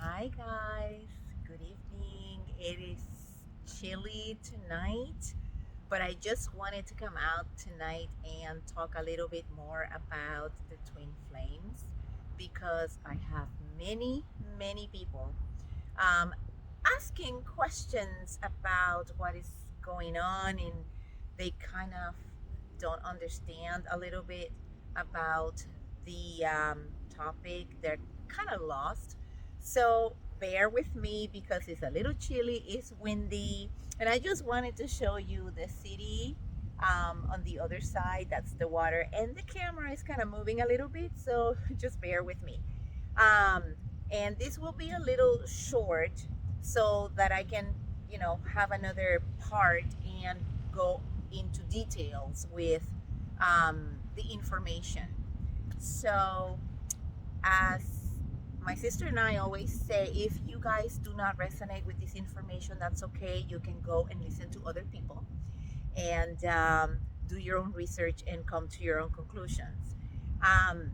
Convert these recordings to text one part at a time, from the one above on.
Hi guys, good evening. It is chilly tonight, but I just wanted to come out tonight and talk a little bit more about the Twin Flames because I have many people um, asking questions about what is going on, and they kind of don't understand a little bit about the topic. They're kind of lost. So bear with me because it's a little chilly, it's windy, and I just wanted to show you the city on the other side. That's the water, and the camera is kind of moving a little bit, so just bear with me. Um, and this will be a little short so that I can, have another part and go into details with the information. So, as my sister and I always say, if you guys do not resonate with this information, that's okay. You can go and listen to other people and do your own research and come to your own conclusions. Um,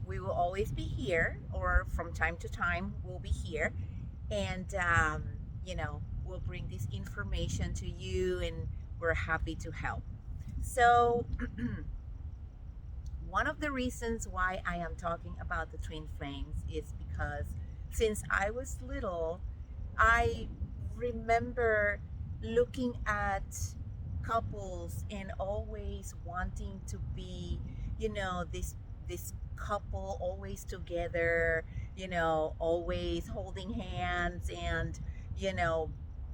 we will always be here, or from time to time, we'll be here, and we'll bring this information to you, and we're happy to help. So, one of the reasons why I am talking about the twin flames is because since I was little, I remember looking at couples and always wanting to be, this couple always together, always holding hands and, you know,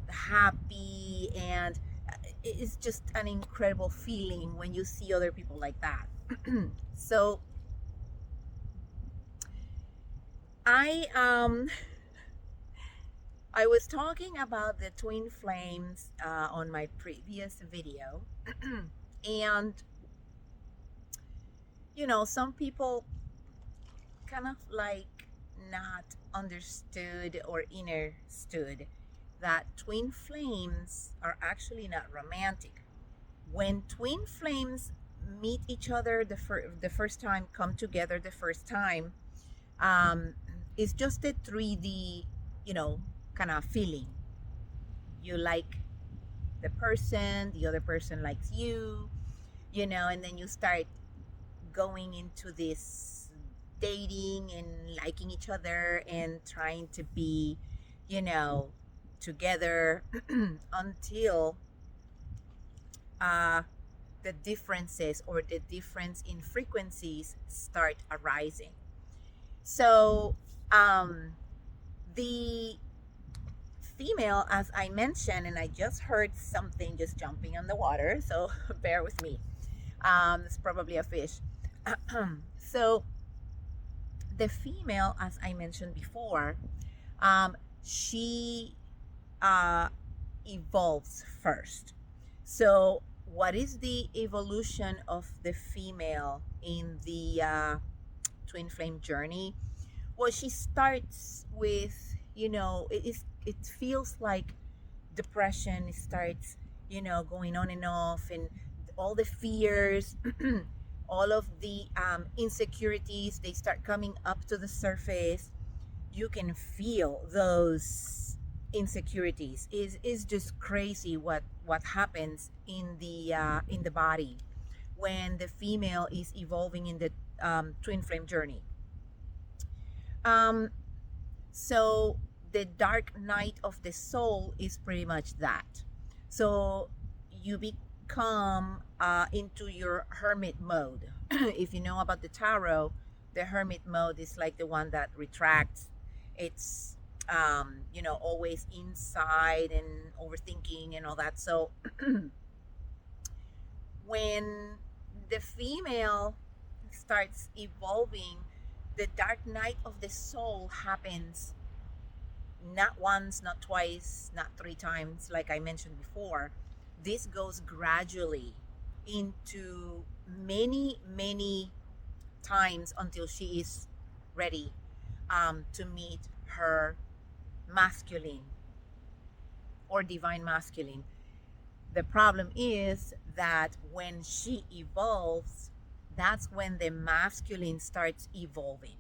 happy, and it's just an incredible feeling when you see other people like that. So I I was talking about the twin flames on my previous video, and some people kind of like not understood or understood that twin flames are actually not romantic. When twin flames meet each other the first time, come together the first time, um, it's just a 3D, kind of feeling. You like the person, the other person likes you, and then you start going into this dating and liking each other and trying to be, you know, together until uh, the differences or the difference in frequencies start arising. So, the female, as I mentioned, and I just heard something just jumping on the water, so bear with me. It's probably a fish. So, the female, as I mentioned before, she uh, evolves first. So, what is the evolution of the female in the twin flame journey? Well, she starts with, it feels like depression. It starts, going on and off, and all the fears, all of the insecurities, they start coming up to the surface. You can feel those insecurities. Is just crazy what happens in the body when the female is evolving in the twin flame journey. um so the dark night of the soul is pretty much that. So you become into your hermit mode. If you know about the tarot, the hermit mode is like the one that retracts. It's always inside and overthinking and all that. So when the female starts evolving, the dark night of the soul happens not once, not twice, not three times, like I mentioned before. This goes gradually into many times until she is ready to meet her masculine or divine masculine. The problem is that when she evolves, that's when the masculine starts evolving.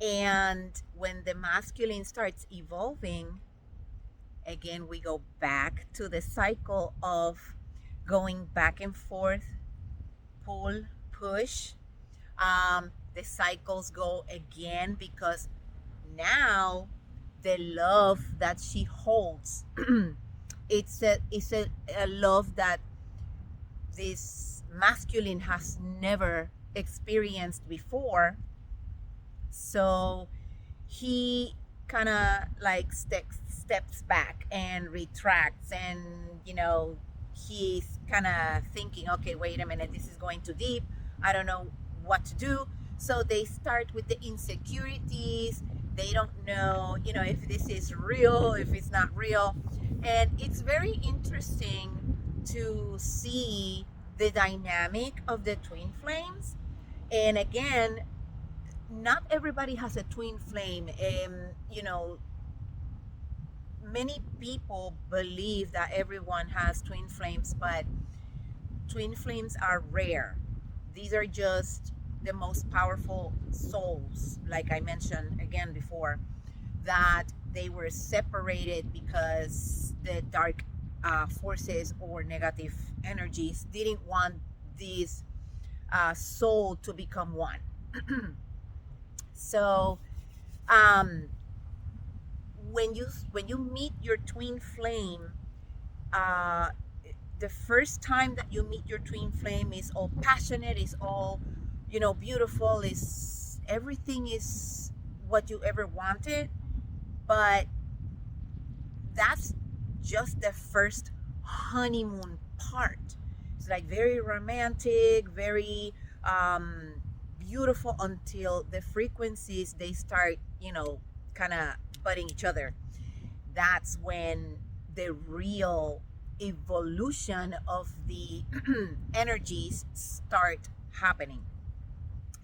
And when the masculine starts evolving, again, we go back to the cycle of going back and forth, pull, push. The cycles go again because now the love that she holds, it's a love that this masculine has never experienced before. So he kind of like steps back and retracts, and he's kind of thinking, okay, wait a minute, this is going too deep, I don't know what to do. So they start with the insecurities. They don't know, if this is real, if it's not real. And it's very interesting to see the dynamic of the twin flames. And again, not everybody has a twin flame. Many people believe that everyone has twin flames, but twin flames are rare. These are just the most powerful souls, like I mentioned again before, that they were separated because the dark forces or negative energies didn't want this soul to become one. So um, when you meet your twin flame, uh, the first time that you meet your twin flame is all passionate, is all beautiful, is everything is what you ever wanted. But that's just the first honeymoon part. It's like very romantic, very beautiful, until the frequencies they start kind of butting each other. That's when the real evolution of the energies start happening.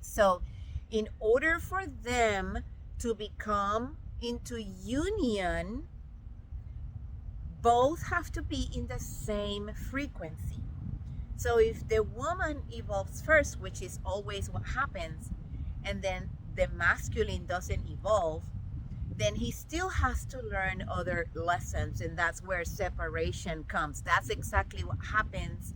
So in order for them to become into union, both have to be in the same frequency. So if the woman evolves first, which is always what happens, and then the masculine doesn't evolve, then he still has to learn other lessons, and that's where separation comes. That's exactly what happens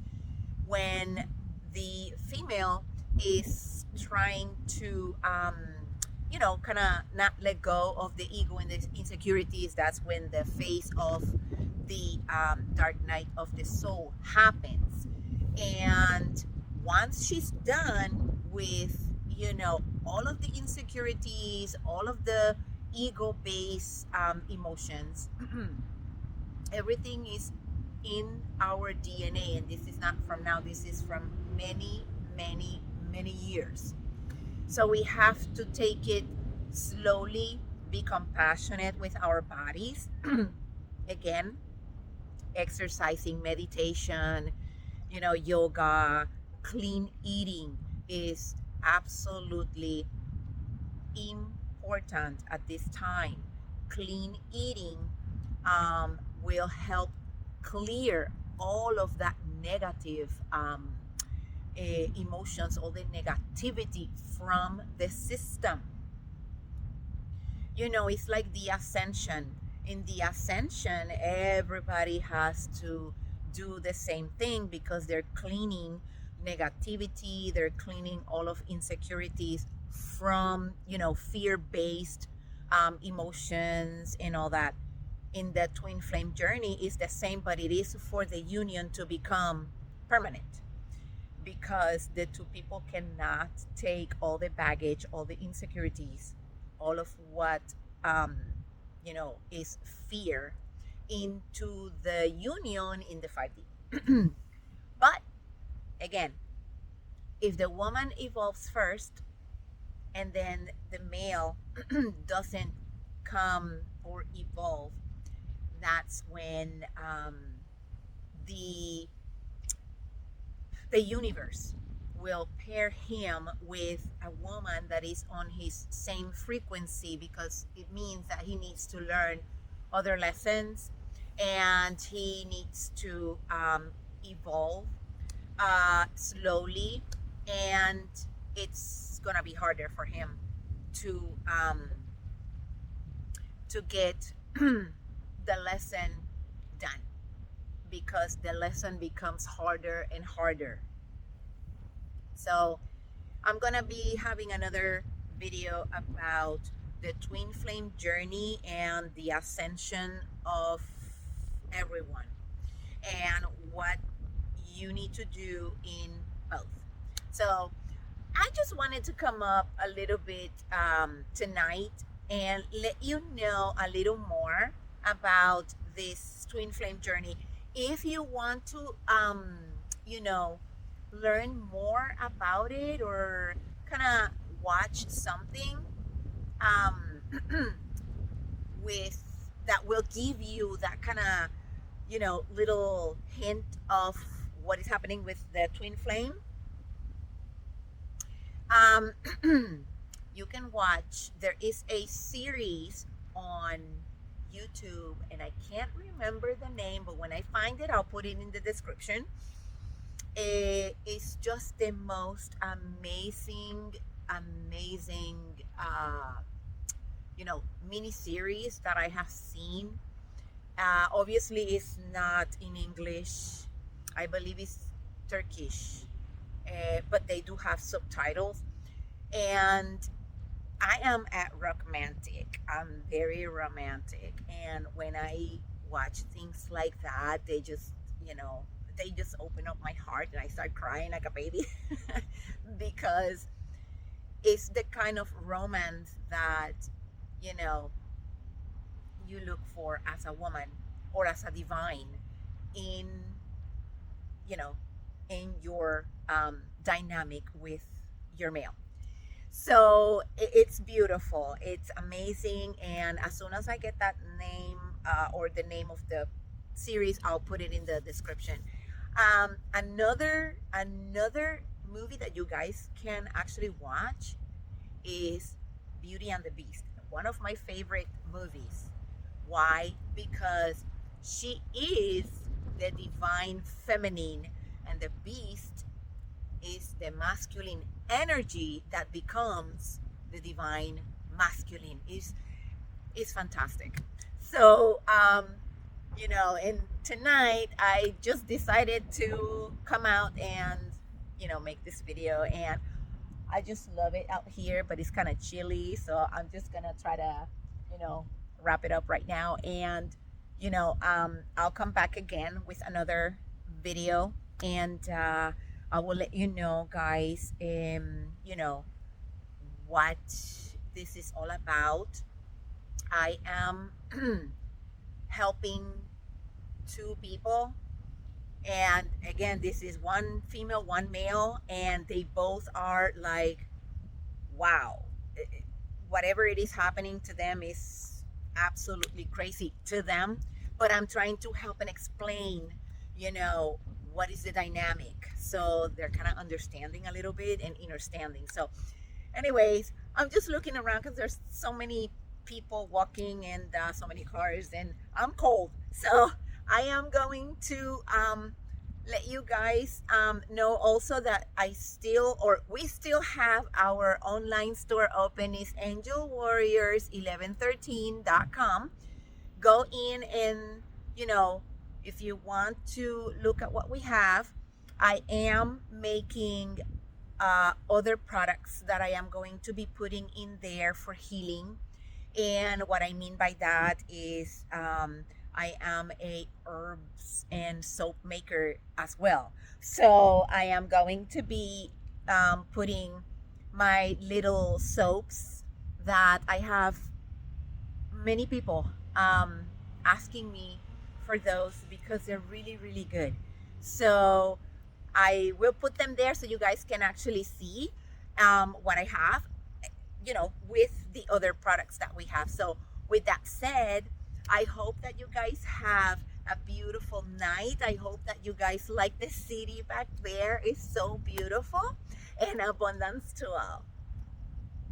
when the female is trying to kind of not let go of the ego and the insecurities. That's when the phase of the dark night of the soul happens. And once she's done with all of the insecurities, all of the ego based emotions, everything is in our DNA. And this is not from now, this is from many, many, many years. So we have to take it slowly, be compassionate with our bodies. Again, exercising, meditation, yoga, clean eating is absolutely important at this time. Clean eating will help clear all of that negative emotions, all the negativity from the system. It's like the ascension. In the ascension, everybody has to do the same thing because they're cleaning negativity, they're cleaning all of insecurities from fear-based emotions and all that. In the twin flame journey is the same, but it is for the union to become permanent, because the two people cannot take all the baggage, all the insecurities, all of what is fear into the union in the 5D. But again, if the woman evolves first and then the male doesn't come or evolve, that's when the universe will pair him with a woman that is on his same frequency, because it means that he needs to learn other lessons and he needs to evolve slowly, and it's gonna be harder for him to get the lesson done, because the lesson becomes harder and harder. So I'm gonna be having another video about the twin flame journey and the ascension of everyone, and what you need to do in both. So I just wanted to come up a little bit tonight and let you know a little more about this twin flame journey. If you want to, you know, learn more about it, or kind of watch something um, with that will give you that kind of, you know, little hint of what is happening with the twin flame, um, you can watch. There is a series on YouTube, and I can't remember the name, but when I find it, I'll put it in the description. It's just the most amazing, you know, mini series that I have seen. Obviously, it's not in English. I believe it's Turkish, but they do have subtitles. And I am a romantic. I'm very romantic, and when I watch things like that, they just, you know, they just open up my heart, and I start crying like a baby because it's the kind of romance that, you know, you look for as a woman or as a divine in, you know, in your dynamic with your male. So it's beautiful, it's amazing, and as soon as I get that name, or the name of the series, I'll put it in the description. Another movie that you guys can actually watch is Beauty and the Beast, one of my favorite movies. Why? Because she is the divine feminine, and the beast is the masculine energy that becomes the divine masculine. Is fantastic. So you know, and tonight I just decided to come out and, you know, make this video, and I just love it out here, but it's kind of chilly, so I'm just gonna try to, you know, wrap it up right now. And, you know, I'll come back again with another video, and I will let you know, guys, you know, what this is all about. I am helping two people, and again, this is one female, one male, and they both are like, wow, whatever it is happening to them is absolutely crazy to them, but I'm trying to help and explain, you know, what is the dynamic, so they're kind of understanding a little bit and understanding. So anyways, I'm just looking around because there's so many people walking, and so many cars, and I'm cold, so I am going to let you guys know also that we still have our online store open. Is angelwarriors1113.com. Go in, and, you know, if you want to look at what we have, I am making other products that I am going to be putting in there for healing. And what I mean by that is I am a herbs and soap maker as well. So I am going to be putting my little soaps that I have many people asking me for those, because they're really, really good. So I will put them there so you guys can actually see what I have, you know, with the other products that we have. So with that said, I hope that you guys have a beautiful night. I hope that you guys like the city back there. It's so beautiful, and abundance to all.